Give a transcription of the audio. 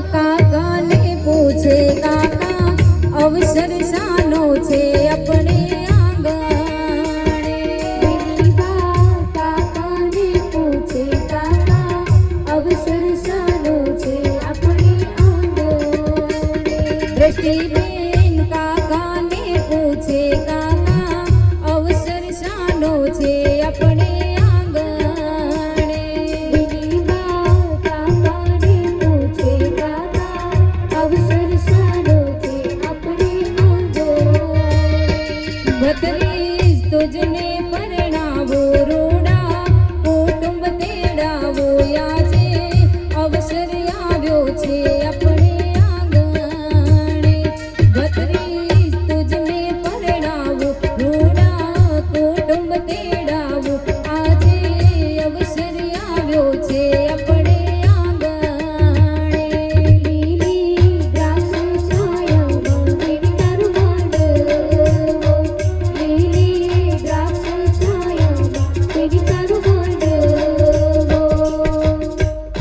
કાકાને પૂછે કાકા અવસર શાનો છે આપણે આંગણે કાકાને પૂછે કાકા અવસર શાનો છે આપણે આંગણે દ્રષ્ટિબેન કાકાને પૂછે કાકા અવસર શાનો છે આપણે તુજને પરણાવો રોડા કુટુંબ તેડાવો યાજે અવસર આવ્યો છે